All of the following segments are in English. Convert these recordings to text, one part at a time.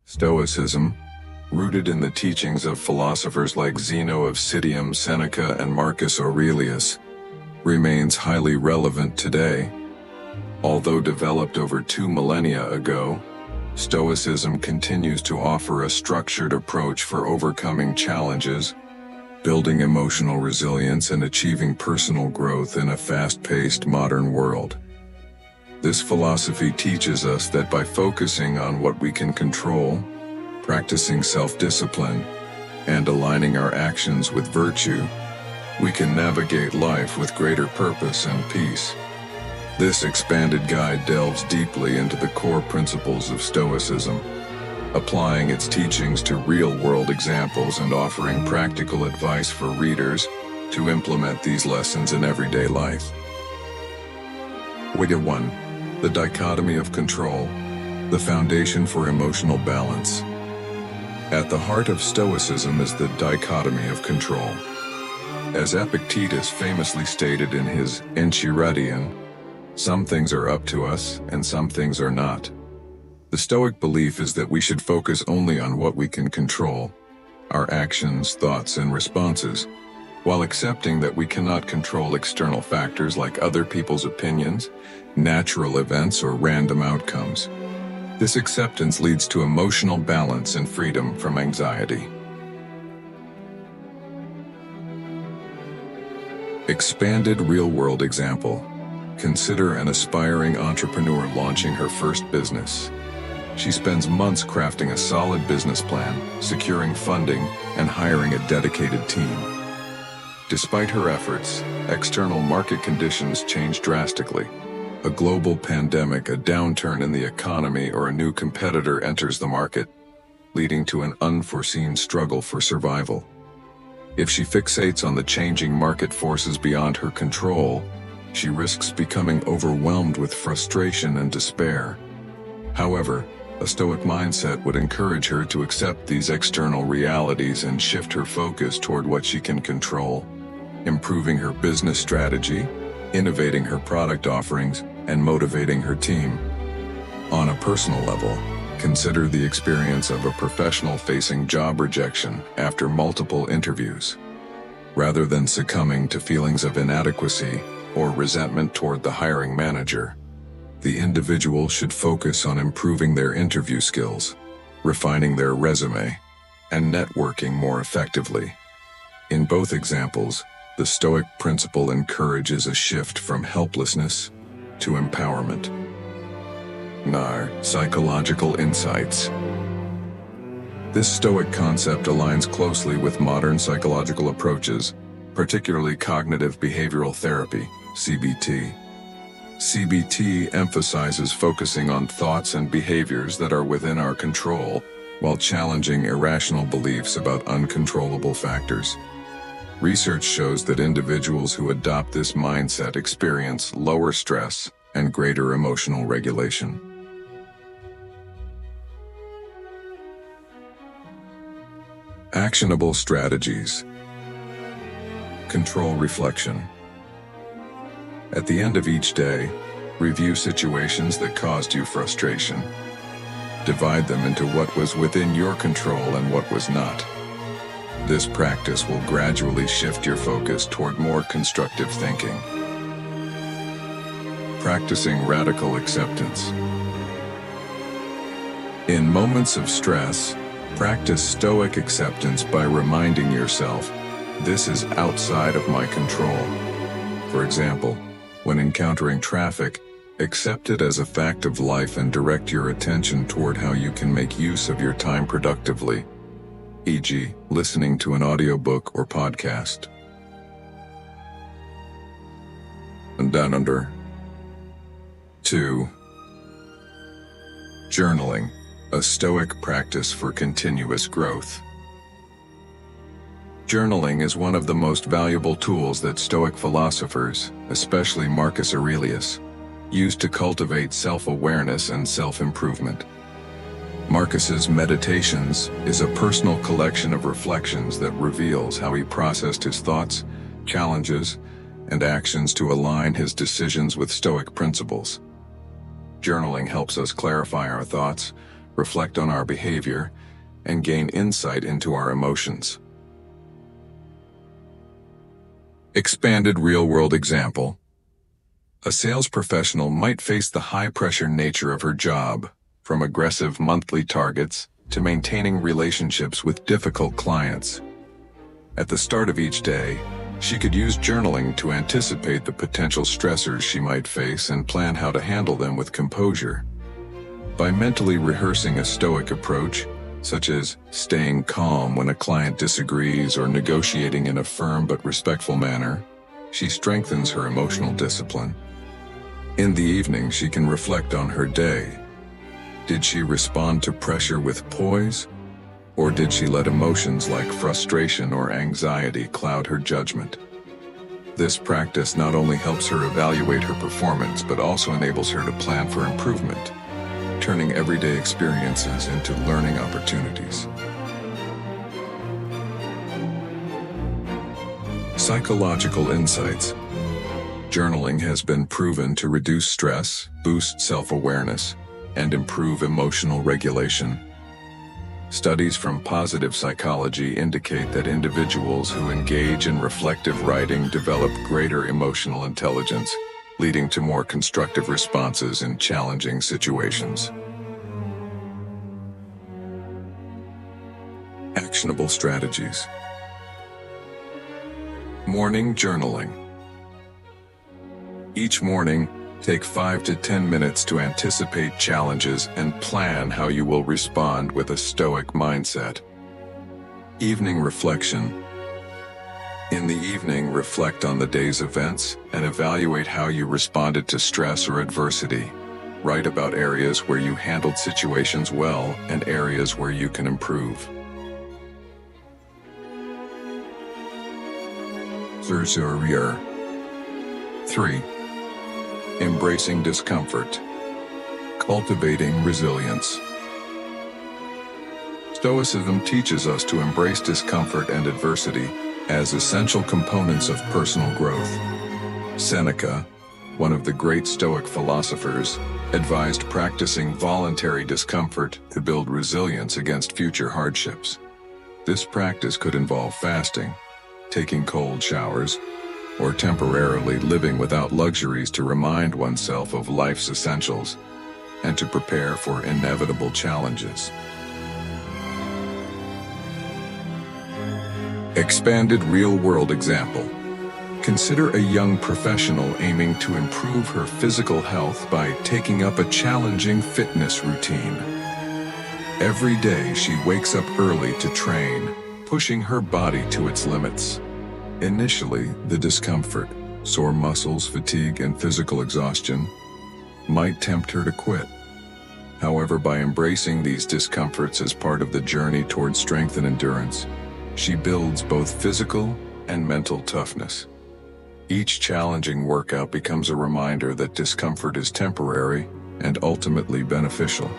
Stoicism, rooted in the teachings of philosophers like Zeno of Citium, Seneca, and Marcus Aurelius, remains highly relevant today. Although developed over 2 millennia ago, Stoicism continues to offer a structured approach for overcoming challenges, building emotional resilience, and achieving personal growth in a fast-paced modern world. This philosophy teaches us that by focusing on what we can control, practicing self-discipline, and aligning our actions with virtue, we can navigate life with greater purpose and peace. This expanded guide delves deeply into the core principles of Stoicism, applying its teachings to real-world examples and offering practical advice for readers to implement these lessons in everyday life. Week 1. The Dichotomy of Control, the foundation for emotional balance. At the heart of Stoicism is the dichotomy of control. As Epictetus famously stated in his Enchiridion, some things are up to us and some things are not. The Stoic belief is that we should focus only on what we can control, our actions, thoughts, and responses, while accepting that we cannot control external factors like other people's opinions, natural events, or random outcomes. This acceptance leads to emotional balance and freedom from anxiety. Expanded real-world example. Consider an aspiring entrepreneur launching her first business. She spends months crafting a solid business plan, securing funding, and hiring a dedicated team. Despite her efforts, external market conditions change drastically. A global pandemic, a downturn in the economy, or a new competitor enters the market, leading to an unforeseen struggle for survival. If she fixates on the changing market forces beyond her control, she risks becoming overwhelmed with frustration and despair. However, a Stoic mindset would encourage her to accept these external realities and shift her focus toward what she can control, improving her business strategy, innovating her product offerings, and motivating her team. On a personal level, consider the experience of a professional facing job rejection after multiple interviews. Rather than succumbing to feelings of inadequacy or resentment toward the hiring manager, the individual should focus on improving their interview skills, refining their resume, and networking more effectively. In both examples, the Stoic principle encourages a shift from helplessness to empowerment. Psychological insights. This Stoic concept aligns closely with modern psychological approaches, particularly cognitive behavioral therapy, CBT. CBT emphasizes focusing on thoughts and behaviors that are within our control, while challenging irrational beliefs about uncontrollable factors. Research shows that individuals who adopt this mindset experience lower stress and greater emotional regulation. Actionable strategies. Control reflection. At the end of each day, review situations that caused you frustration. Divide them into what was within your control and what was not. This practice will gradually shift your focus toward more constructive thinking. Practicing radical acceptance. In moments of stress, practice Stoic acceptance by reminding yourself, "This is outside of my control." For example, when encountering traffic, accept it as a fact of life and direct your attention toward how you can make use of your time productively, e.g., listening to an audiobook or podcast. And down under. 2. Journaling, a Stoic practice for continuous growth. Journaling is one of the most valuable tools that Stoic philosophers, especially Marcus Aurelius, used to cultivate self-awareness and self-improvement. Marcus's Meditations is a personal collection of reflections that reveals how he processed his thoughts, challenges, and actions to align his decisions with Stoic principles. Journaling helps us clarify our thoughts, reflect on our behavior, and gain insight into our emotions. Expanded real-world example. A sales professional might face the high-pressure nature of her job, from aggressive monthly targets to maintaining relationships with difficult clients. At the start of each day, she could use journaling to anticipate the potential stressors she might face and plan how to handle them with composure. By mentally rehearsing a Stoic approach, such as staying calm when a client disagrees or negotiating in a firm but respectful manner, she strengthens her emotional discipline. In the evening, she can reflect on her day. Did she respond to pressure with poise, or did she let emotions like frustration or anxiety cloud her judgment? This practice not only helps her evaluate her performance, but also enables her to plan for improvement, turning everyday experiences into learning opportunities. Psychological insights. Journaling has been proven to reduce stress, boost self-awareness, and improve emotional regulation. Studies from positive psychology indicate that individuals who engage in reflective writing develop greater emotional intelligence, leading to more constructive responses in challenging situations. Actionable strategies. Morning journaling. Each morning, take 5 to 10 minutes to anticipate challenges and plan how you will respond with a Stoic mindset. Evening reflection. In the evening, reflect on the day's events and evaluate how you responded to stress or adversity. Write about areas where you handled situations well and areas where you can improve. Sursurir. 3. Embracing discomfort. Cultivating resilience. Stoicism teaches us to embrace discomfort and adversity as essential components of personal growth. Seneca, one of the great Stoic philosophers, advised practicing voluntary discomfort to build resilience against future hardships. This practice could involve fasting, taking cold showers, or temporarily living without luxuries to remind oneself of life's essentials and to prepare for inevitable challenges. Expanded real-world example. Consider a young professional aiming to improve her physical health by taking up a challenging fitness routine. Every day she wakes up early to train, pushing her body to its limits. Initially, the discomfort, sore muscles, fatigue, and physical exhaustion might tempt her to quit. However, by embracing these discomforts as part of the journey towards strength and endurance, she builds both physical and mental toughness. Each challenging workout becomes a reminder that discomfort is temporary and ultimately beneficial.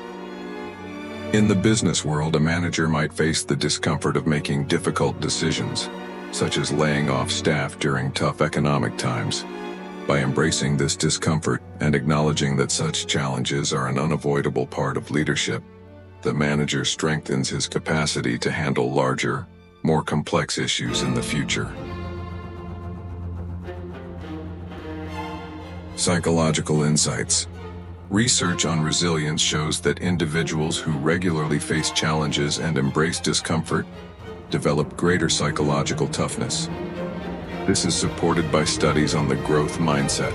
In the business world, a manager might face the discomfort of making difficult decisions, such as laying off staff during tough economic times. By embracing this discomfort and acknowledging that such challenges are an unavoidable part of leadership, the manager strengthens his capacity to handle larger, more complex issues in the future. Psychological insights. Research on resilience shows that individuals who regularly face challenges and embrace discomfort develop greater psychological toughness. This is supported by studies on the growth mindset,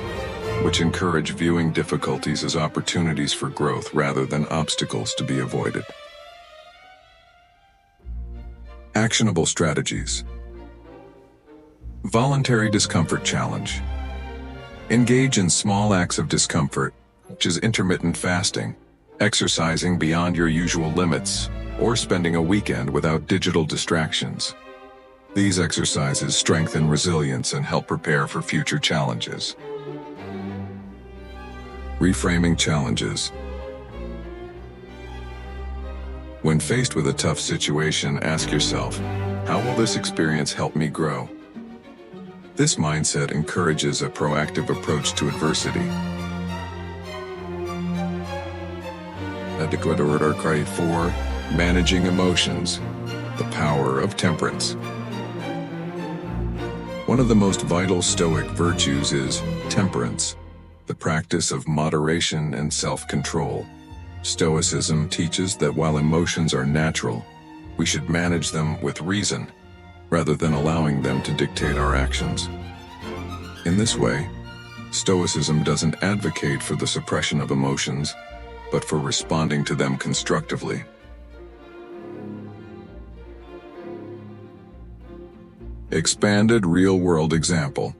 which encourage viewing difficulties as opportunities for growth rather than obstacles to be avoided. Actionable strategies. Voluntary discomfort challenge. Engage in small acts of discomfort, such as intermittent fasting, exercising beyond your usual limits, or spending a weekend without digital distractions. These exercises strengthen resilience and help prepare for future challenges. Reframing challenges. When faced with a tough situation, ask yourself, how will this experience help me grow? This mindset encourages a proactive approach to adversity. Adequate 4. Managing emotions. The power of temperance. One of the most vital Stoic virtues is temperance, the practice of moderation and self-control. Stoicism teaches that while emotions are natural, we should manage them with reason, rather than allowing them to dictate our actions. In this way, Stoicism doesn't advocate for the suppression of emotions, but for responding to them constructively. Expanded real-world example.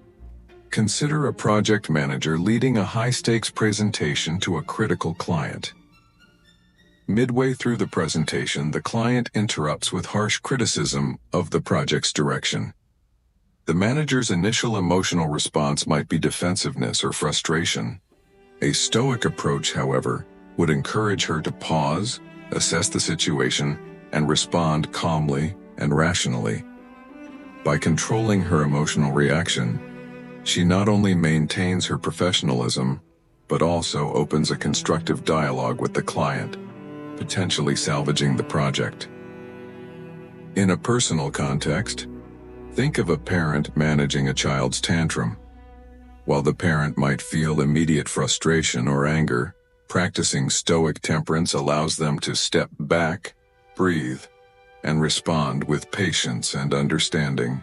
Consider a project manager leading a high-stakes presentation to a critical client. Midway through the presentation, the client interrupts with harsh criticism of the project's direction. The manager's initial emotional response might be defensiveness or frustration. A Stoic approach, however, would encourage her to pause, assess the situation, and respond calmly and rationally. By controlling her emotional reaction, she not only maintains her professionalism, but also opens a constructive dialogue with the client, potentially salvaging the project. In a personal context, think of a parent managing a child's tantrum. While the parent might feel immediate frustration or anger, practicing Stoic temperance allows them to step back, breathe, and respond with patience and understanding.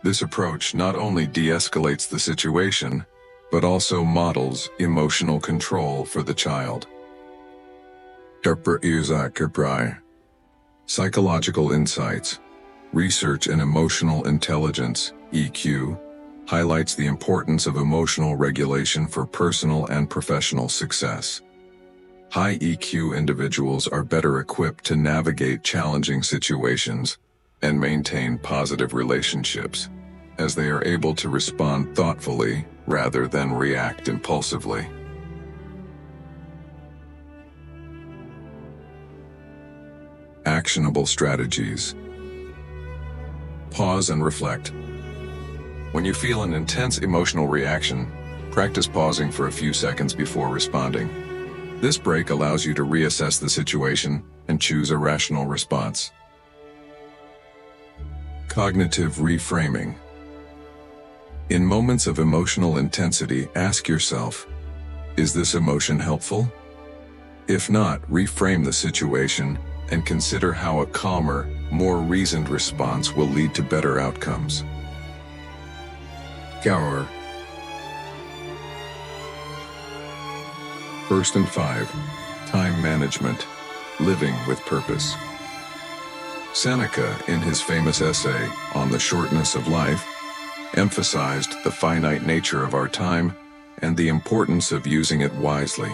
This approach not only de-escalates the situation, but also models emotional control for the child. Psychological insights. Research in emotional intelligence, EQ, highlights the importance of emotional regulation for personal and professional success. High EQ individuals are better equipped to navigate challenging situations and maintain positive relationships, as they are able to respond thoughtfully rather than react impulsively. Actionable strategies. Pause and reflect. When you feel an intense emotional reaction, practice pausing for a few seconds before responding. This break allows you to reassess the situation and choose a rational response. Cognitive reframing. In moments of emotional intensity, ask yourself, is this emotion helpful? If not, reframe the situation and consider how a calmer, more reasoned response will lead to better outcomes. Gower. First and 5. Time management. Living with purpose. Seneca, in his famous essay on the shortness of life, emphasized the finite nature of our time and the importance of using it wisely.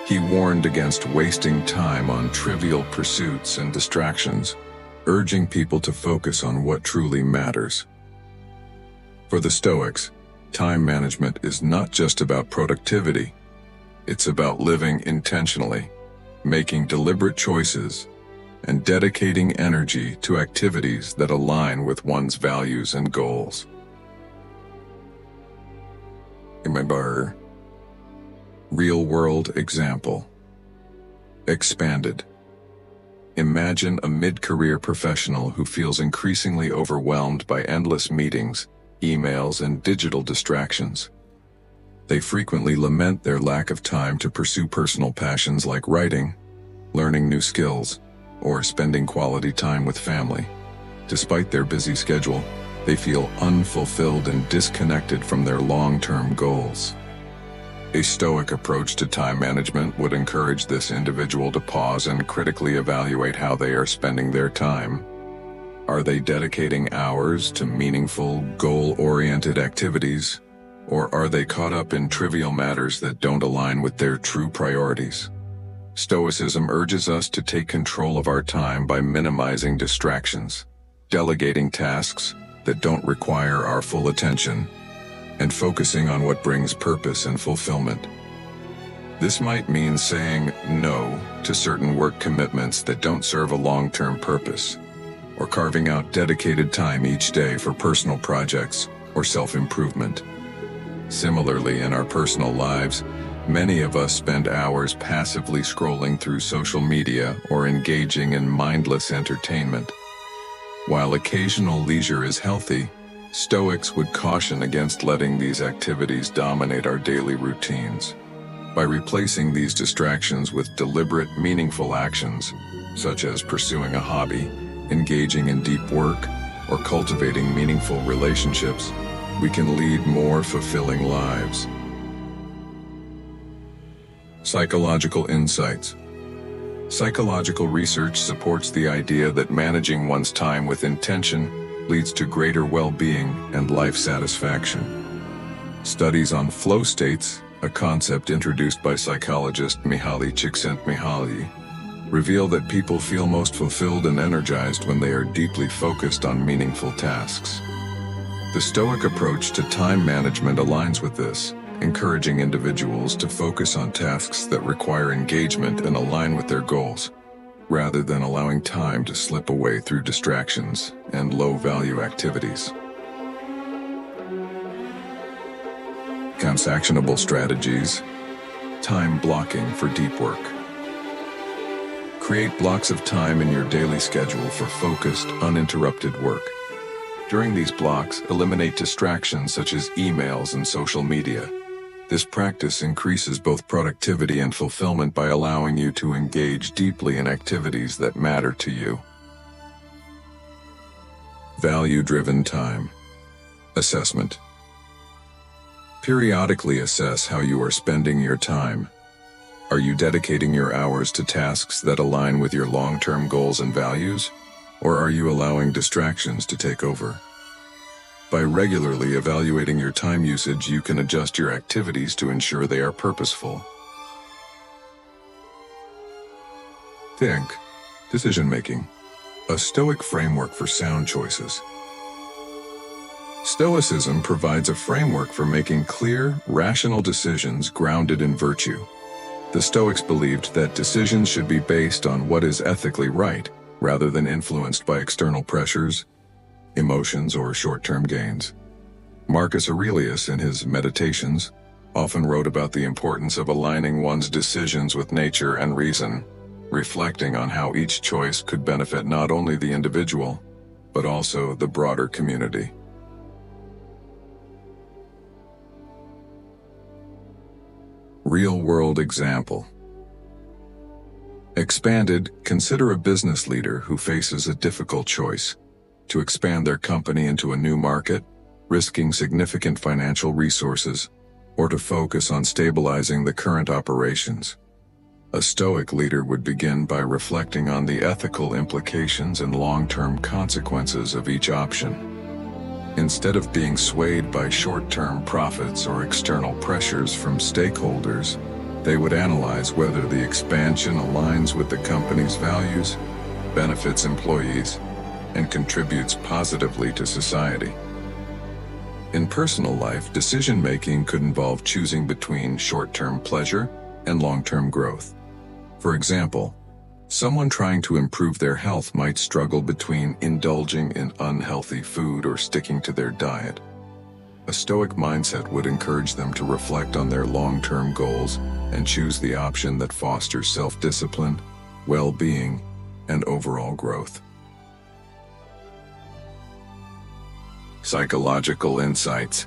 He warned against wasting time on trivial pursuits and distractions, urging people to focus on what truly matters. For the Stoics, time management is not just about productivity. It's about living intentionally, making deliberate choices, and dedicating energy to activities that align with one's values and goals. Remember, real-world example. Expanded. Imagine a mid-career professional who feels increasingly overwhelmed by endless meetings, emails, and digital distractions. They frequently lament their lack of time to pursue personal passions like writing, learning new skills, or spending quality time with family. Despite their busy schedule, they feel unfulfilled and disconnected from their long-term goals. A Stoic approach to time management would encourage this individual to pause and critically evaluate how they are spending their time. Are they dedicating hours to meaningful, goal-oriented activities, or are they caught up in trivial matters that don't align with their true priorities? Stoicism urges us to take control of our time by minimizing distractions, delegating tasks that don't require our full attention, and focusing on what brings purpose and fulfillment. This might mean saying no to certain work commitments that don't serve a long-term purpose, or carving out dedicated time each day for personal projects or self-improvement. Similarly, in our personal lives, Many of us spend hours passively scrolling through social media or engaging in mindless entertainment. While occasional leisure is healthy, Stoics would caution against letting these activities dominate our daily routines. By replacing these distractions with deliberate, meaningful actions, such as pursuing a hobby, engaging in deep work, or cultivating meaningful relationships, we can lead more fulfilling lives. Psychological insights. Psychological research supports the idea that managing one's time with intention leads to greater well-being and life satisfaction. Studies on flow states, a concept introduced by psychologist Mihaly Csikszentmihalyi, reveal that people feel most fulfilled and energized when they are deeply focused on meaningful tasks. The Stoic approach to time management aligns with this, encouraging individuals to focus on tasks that require engagement and align with their goals, rather than allowing time to slip away through distractions and low-value activities. Actionable strategies. Time blocking for deep work. Create blocks of time in your daily schedule for focused, uninterrupted work. During these blocks, eliminate distractions such as emails and social media. This practice increases both productivity and fulfillment by allowing you to engage deeply in activities that matter to you. Value-driven time. Assessment. Periodically assess how you are spending your time. Are you dedicating your hours to tasks that align with your long-term goals and values, or are you allowing distractions to take over? By regularly evaluating your time usage, you can adjust your activities to ensure they are purposeful. Think. Decision-making. A Stoic framework for sound choices. Stoicism provides a framework for making clear, rational decisions grounded in virtue. The Stoics believed that decisions should be based on what is ethically right, rather than influenced by external pressures, emotions, or short-term gains. Marcus Aurelius, in his Meditations, often wrote about the importance of aligning one's decisions with nature and reason, reflecting on how each choice could benefit not only the individual, but also the broader community. Real-world example. Expanded, consider a business leader who faces a difficult choice: to expand their company into a new market, risking significant financial resources, or to focus on stabilizing the current operations. A Stoic leader would begin by reflecting on the ethical implications and long-term consequences of each option. Instead of being swayed by short-term profits or external pressures from stakeholders, they would analyze whether the expansion aligns with the company's values, benefits employees, and contributes positively to society. In personal life, decision-making could involve choosing between short-term pleasure and long-term growth. For example, someone trying to improve their health might struggle between indulging in unhealthy food or sticking to their diet. A Stoic mindset would encourage them to reflect on their long-term goals and choose the option that fosters self-discipline, well-being, and overall growth. Psychological insights.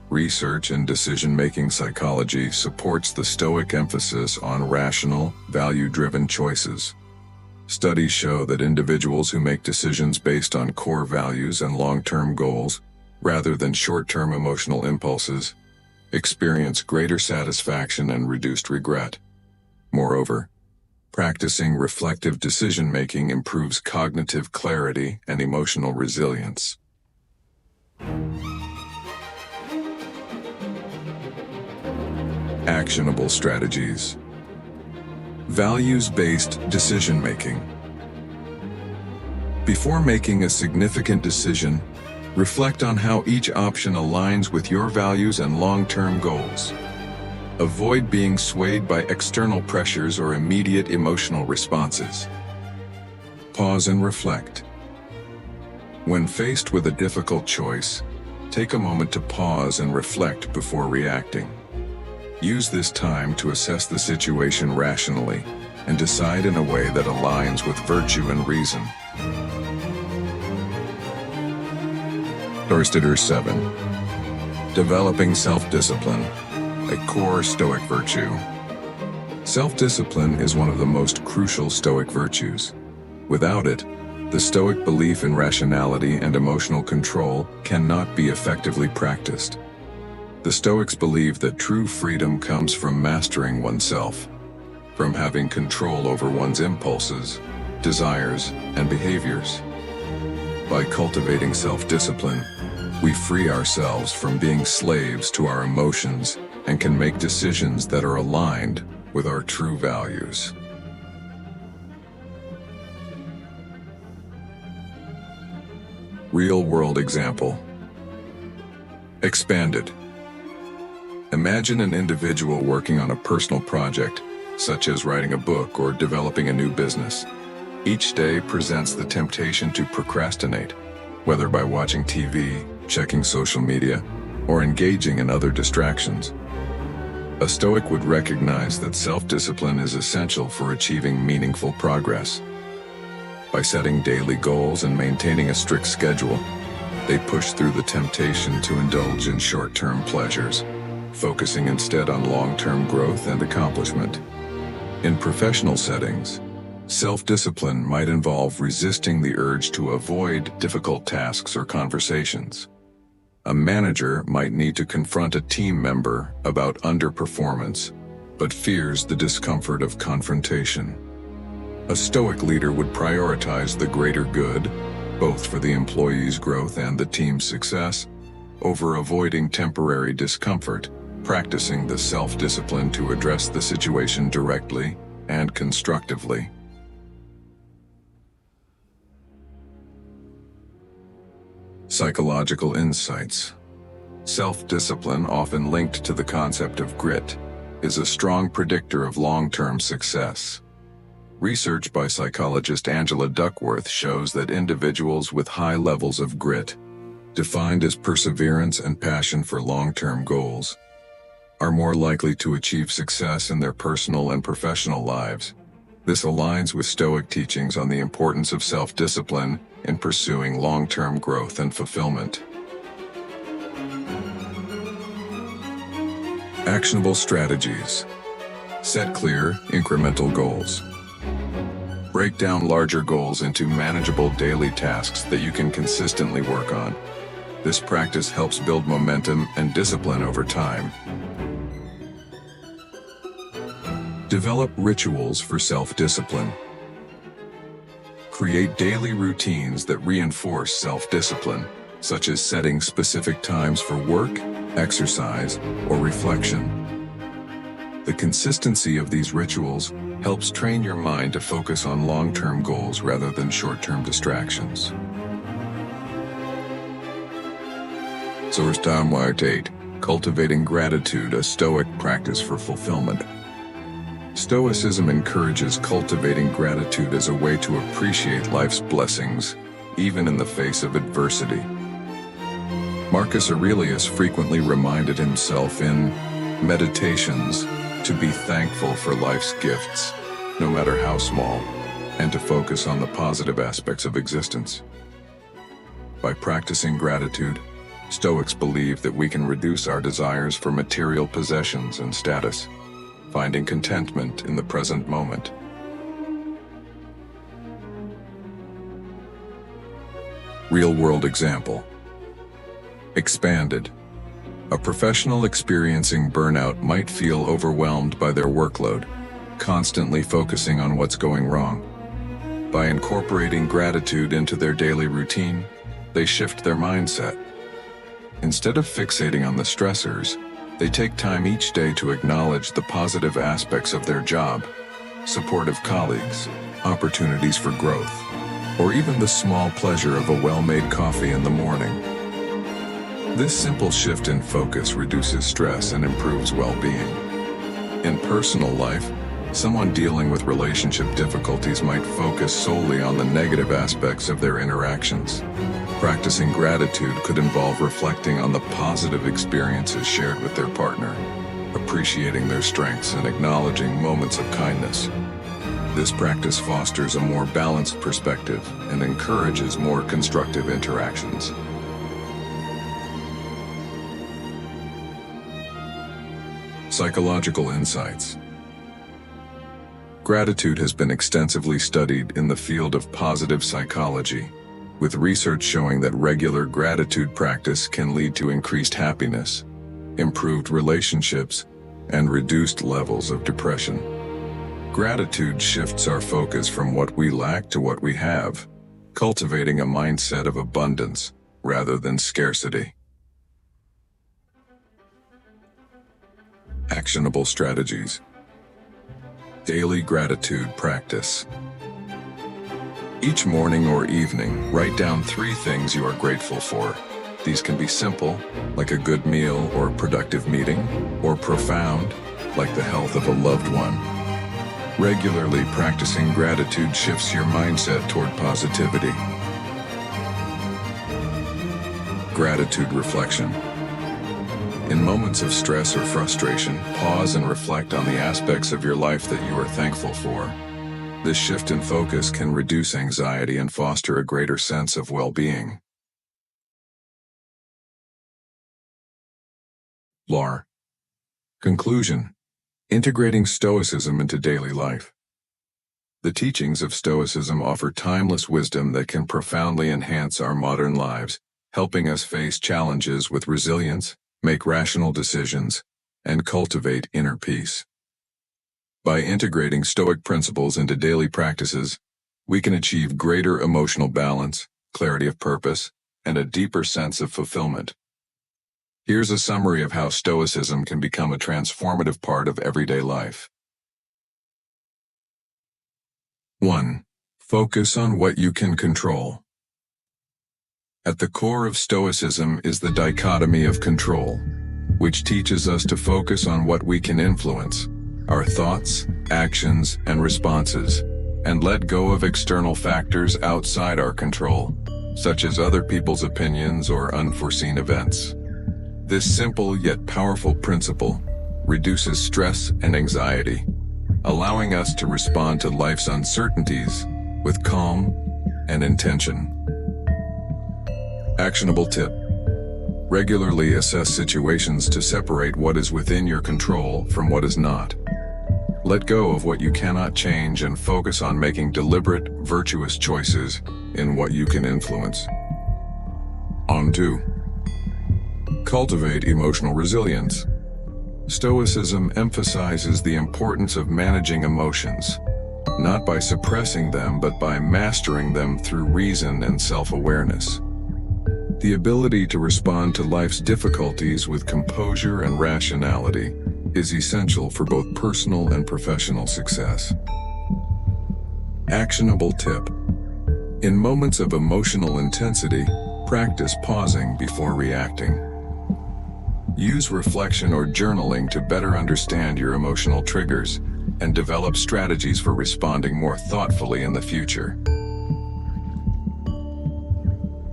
Research in decision-making psychology supports the Stoic emphasis on rational, value-driven choices. Studies show that individuals who make decisions based on core values and long-term goals, rather than short-term emotional impulses, experience greater satisfaction and reduced regret. Moreover, practicing reflective decision-making improves cognitive clarity and emotional resilience. Actionable strategies. Values-based decision-making. Before making a significant decision, reflect on how each option aligns with your values and long-term goals. Avoid being swayed by external pressures or immediate emotional responses. Pause and reflect. When faced with a difficult choice, take a moment to pause and reflect before reacting. Use this time to assess the situation rationally and decide in a way that aligns with virtue and reason. Stoicism 7. Developing self-discipline, a core Stoic virtue. Self-discipline is one of the most crucial Stoic virtues. Without it, the Stoic belief in rationality and emotional control cannot be effectively practiced. The Stoics believe that true freedom comes from mastering oneself, from having control over one's impulses, desires, and behaviors. By cultivating self-discipline, we free ourselves from being slaves to our emotions and can make decisions that are aligned with our true values. Real-world example. Expanded. Imagine an individual working on a personal project, such as writing a book or developing a new business. Each day presents the temptation to procrastinate, whether by watching TV, checking social media, or engaging in other distractions. A Stoic would recognize that self-discipline is essential for achieving meaningful progress. By setting daily goals and maintaining a strict schedule, they push through the temptation to indulge in short-term pleasures, focusing instead on long-term growth and accomplishment. In professional settings, self-discipline might involve resisting the urge to avoid difficult tasks or conversations. A manager might need to confront a team member about underperformance, but fears the discomfort of confrontation. A Stoic leader would prioritize the greater good, both for the employee's growth and the team's success, over avoiding temporary discomfort, practicing the self-discipline to address the situation directly and constructively. Psychological insights. Self-discipline, often linked to the concept of grit, is a strong predictor of long-term success. Research by psychologist Angela Duckworth shows that individuals with high levels of grit, defined as perseverance and passion for long-term goals, are more likely to achieve success in their personal and professional lives. This aligns with Stoic teachings on the importance of self-discipline in pursuing long-term growth and fulfillment. Actionable strategies. Set clear, incremental goals. Break down larger goals into manageable daily tasks that you can consistently work on. This practice helps build momentum and discipline over time. Develop rituals for self-discipline. Create daily routines that reinforce self-discipline, such as setting specific times for work, exercise, or reflection. The consistency of these rituals helps train your mind to focus on long-term goals rather than short-term distractions. Stoicism 8. Cultivating gratitude, a Stoic practice for fulfillment. Stoicism encourages cultivating gratitude as a way to appreciate life's blessings, even in the face of adversity. Marcus Aurelius frequently reminded himself in Meditations to be thankful for life's gifts, no matter how small, and to focus on the positive aspects of existence. By practicing gratitude, Stoics believe that we can reduce our desires for material possessions and status, finding contentment in the present moment. Real-world example. Expanded. A professional experiencing burnout might feel overwhelmed by their workload, constantly focusing on what's going wrong. By incorporating gratitude into their daily routine, they shift their mindset. Instead of fixating on the stressors, they take time each day to acknowledge the positive aspects of their job, supportive colleagues, opportunities for growth, or even the small pleasure of a well-made coffee in the morning. This simple shift in focus reduces stress and improves well-being. In personal life, someone dealing with relationship difficulties might focus solely on the negative aspects of their interactions. Practicing gratitude could involve reflecting on the positive experiences shared with their partner, appreciating their strengths and acknowledging moments of kindness. This practice fosters a more balanced perspective and encourages more constructive interactions. Psychological insights. Gratitude has been extensively studied in the field of positive psychology, with research showing that regular gratitude practice can lead to increased happiness, improved relationships, and reduced levels of depression. Gratitude shifts our focus from what we lack to what we have, cultivating a mindset of abundance rather than scarcity. Actionable strategies. Daily gratitude practice. Each morning or evening, write down 3 things you are grateful for. These can be simple, like a good meal or a productive meeting, or profound, like the health of a loved one. Regularly practicing gratitude shifts your mindset toward positivity. Gratitude reflection. In moments of stress or frustration, pause and reflect on the aspects of your life that you are thankful for. This shift in focus can reduce anxiety and foster a greater sense of well-being. Lore. Conclusion. Integrating Stoicism into daily life. The teachings of Stoicism offer timeless wisdom that can profoundly enhance our modern lives, helping us face challenges with resilience, make rational decisions, and cultivate inner peace. By integrating Stoic principles into daily practices, we can achieve greater emotional balance, clarity of purpose, and a deeper sense of fulfillment. Here's a summary of how Stoicism can become a transformative part of everyday life. 1. Focus on what you can control. At the core of Stoicism is the Dichotomy of Control, which teaches us to focus on what we can influence, our thoughts, actions, and responses, and let go of external factors outside our control, such as other people's opinions or unforeseen events. This simple yet powerful principle reduces stress and anxiety, allowing us to respond to life's uncertainties with calm and intention. Actionable tip. Regularly assess situations to separate what is within your control from what is not. Let go of what you cannot change and focus on making deliberate, virtuous choices in what you can influence. On to cultivate emotional resilience. Stoicism emphasizes the importance of managing emotions, not by suppressing them but by mastering them through reason and self-awareness. The ability to respond to life's difficulties with composure and rationality is essential for both personal and professional success. Actionable tip. In moments of emotional intensity, practice pausing before reacting. Use reflection or journaling to better understand your emotional triggers and develop strategies for responding more thoughtfully in the future.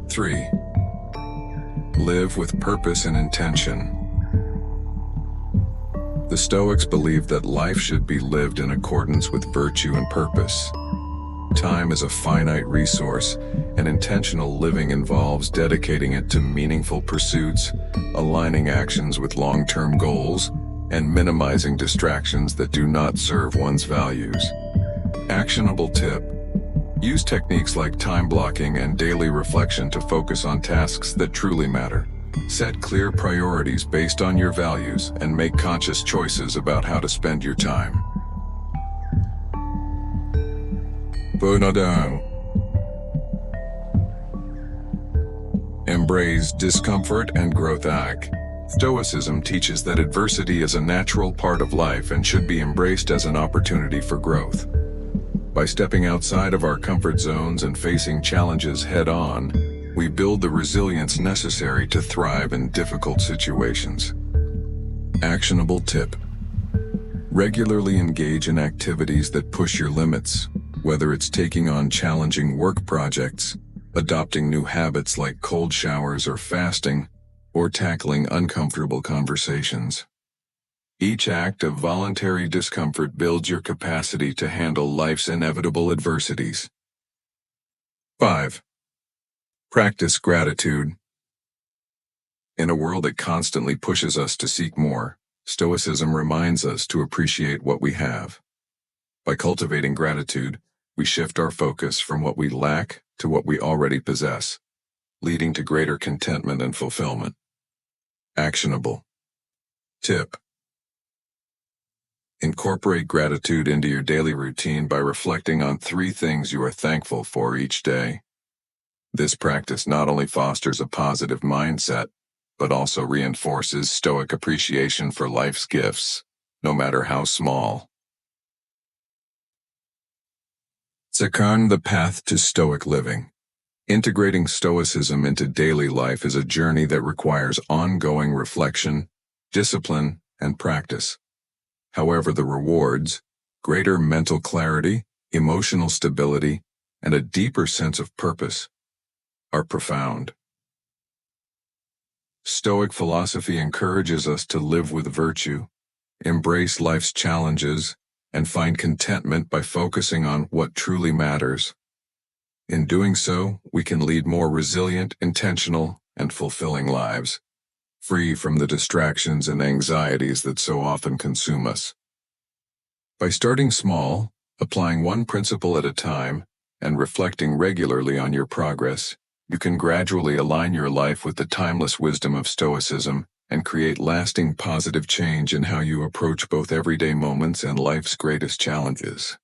3. Live with purpose and intention. The Stoics believe that life should be lived in accordance with virtue and purpose. Time is a finite resource, and intentional living involves dedicating it to meaningful pursuits, aligning actions with long-term goals, and minimizing distractions that do not serve one's values. Actionable tip. Use techniques like time blocking and daily reflection to focus on tasks that truly matter. Set clear priorities based on your values and make conscious choices about how to spend your time. Bonadin. Embrace discomfort and growth. Stoicism teaches that adversity is a natural part of life and should be embraced as an opportunity for growth. By stepping outside of our comfort zones and facing challenges head-on, we build the resilience necessary to thrive in difficult situations. Actionable tip. Regularly engage in activities that push your limits, whether it's taking on challenging work projects, adopting new habits like cold showers or fasting, or tackling uncomfortable conversations. Each act of voluntary discomfort builds your capacity to handle life's inevitable adversities. 5. Practice gratitude. In a world that constantly pushes us to seek more, Stoicism reminds us to appreciate what we have. By cultivating gratitude, we shift our focus from what we lack to what we already possess, leading to greater contentment and fulfillment. Actionable tip: incorporate gratitude into your daily routine by reflecting on 3 things you are thankful for each day. This practice not only fosters a positive mindset, but also reinforces Stoic appreciation for life's gifts, no matter how small. Second, the path to Stoic living. Integrating Stoicism into daily life is a journey that requires ongoing reflection, discipline, and practice. However, the rewards, greater mental clarity, emotional stability, and a deeper sense of purpose, are profound. Stoic philosophy encourages us to live with virtue, embrace life's challenges, and find contentment by focusing on what truly matters. In doing so, we can lead more resilient, intentional, and fulfilling lives, free from the distractions and anxieties that so often consume us. By starting small, applying one principle at a time, and reflecting regularly on your progress, you can gradually align your life with the timeless wisdom of Stoicism and create lasting positive change in how you approach both everyday moments and life's greatest challenges.